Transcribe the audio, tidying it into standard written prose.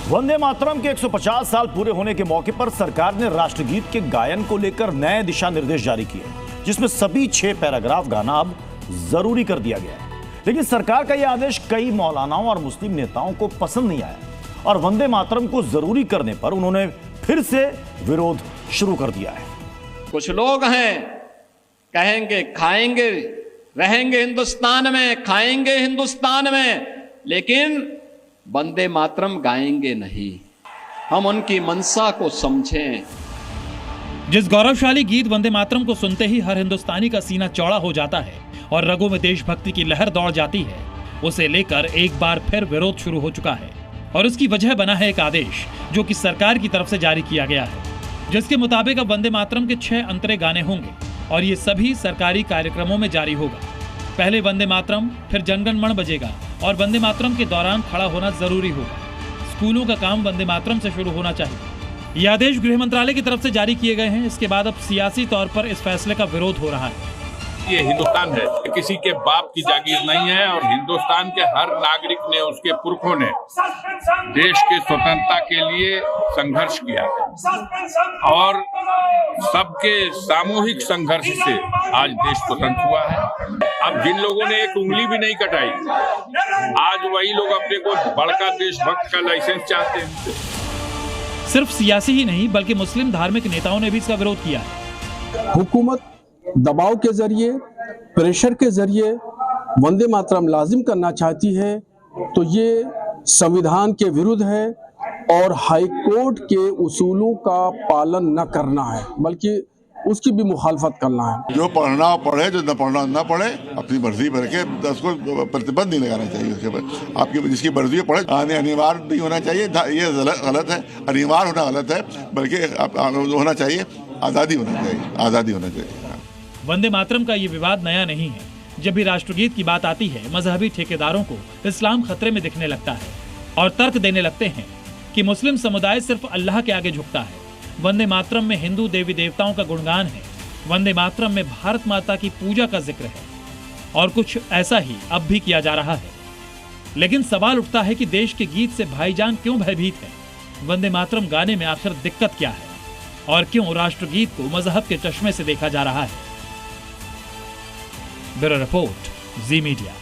वंदे मातरम के 150 साल पूरे होने के मौके पर सरकार ने राष्ट्रगीत के गायन को लेकर नए दिशा निर्देश जारी किए, जिसमें सभी 6 पैराग्राफ गाना अब जरूरी कर दिया गया है। लेकिन सरकार का यह आदेश कई मौलानाओं और मुस्लिम नेताओं को पसंद नहीं आया और वंदे मातरम को जरूरी करने पर उन्होंने फिर से विरोध शुरू कर दिया है। कुछ लोग हैं कहेंगे खाएंगे रहेंगे हिंदुस्तान में, खाएंगे हिंदुस्तान में, लेकिन वंदे मातरम गाएंगे नहीं। हम उनकी मनसा को समझें। जिस गौरवशाली गीत वंदे मातरम को सुनते ही हर हिंदुस्तानी का सीना चौड़ा हो जाता है और रगों में देशभक्ति की लहर दौड़ जाती है, उसे लेकर एक बार फिर विरोध शुरू हो चुका है। और उसकी वजह बना है एक आदेश जो कि सरकार की तरफ से जारी किया गया है, जिसके मुताबिक अब वंदे मातरम के 6 अंतरे गाने होंगे और ये सभी सरकारी कार्यक्रमों में जारी होगा। पहले वंदे मातरम, फिर जनगण मन बजेगा और वंदे मातरम के दौरान खड़ा होना जरूरी होगा। स्कूलों का काम वंदे मातरम से शुरू होना चाहिए। ये आदेश गृह मंत्रालय की तरफ से जारी किए गए हैं। इसके बाद अब सियासी तौर पर इस फैसले का विरोध हो रहा है। ये हिंदुस्तान है, किसी के बाप की जागीर नहीं है और हिंदुस्तान के हर नागरिक ने, उसके पुरखों ने देश की स्वतंत्रता के लिए संघर्ष किया और सबके सामूहिक संघर्ष से आज देश स्वतंत्र हुआ है। अब जिन लोगों ने एक उंगली भी नहीं कटाई, आज वही लोग अपने को बड़का देशभक्त का लाइसेंस चाहते हैं। सिर्फ सियासी ही नहीं बल्कि मुस्लिम धार्मिक नेताओं ने भी इसका विरोध किया है। हुकूमत दबाव के जरिए, प्रेशर के जरिए वंदे मातरम लाजिम करना चाहती है तो ये संविधान के विरुद्ध है और हाई कोर्ट के उसूलों का पालन न करना है, बल्कि उसकी भी मुखालफत करना है। जो पढ़ना पढ़े, जो न पढ़ना न पढ़े, अपनी मर्जी पर के उसको प्रतिबंध नहीं लगाना चाहिए। उसके ऊपर आपकी जिसकी मर्जी पढ़े, अनिवार्य नहीं होना चाहिए। ये गलत है, अनिवार्य होना गलत है, बल्कि होना चाहिए, आज़ादी होना चाहिए, आज़ादी होना चाहिए। वंदे मातरम का ये विवाद नया नहीं है। जब भी राष्ट्रगीत की बात आती है, मजहबी ठेकेदारों को इस्लाम खतरे में दिखने लगता है और तर्क देने लगते हैं कि मुस्लिम समुदाय सिर्फ अल्लाह के आगे झुकता है। वंदे मातरम में हिंदू देवी देवताओं का गुणगान है, वंदे मातरम में भारत माता की पूजा का जिक्र है और कुछ ऐसा ही अब भी किया जा रहा है। लेकिन सवाल उठता है कि देश के गीत से भाईजान क्यों भयभीत है? वंदे मातरम गाने में आखिर दिक्कत क्या है और क्यों राष्ट्रगीत को मजहब के चश्मे से देखा जा रहा है? ब्यूरो रिपोर्ट, जी मीडिया।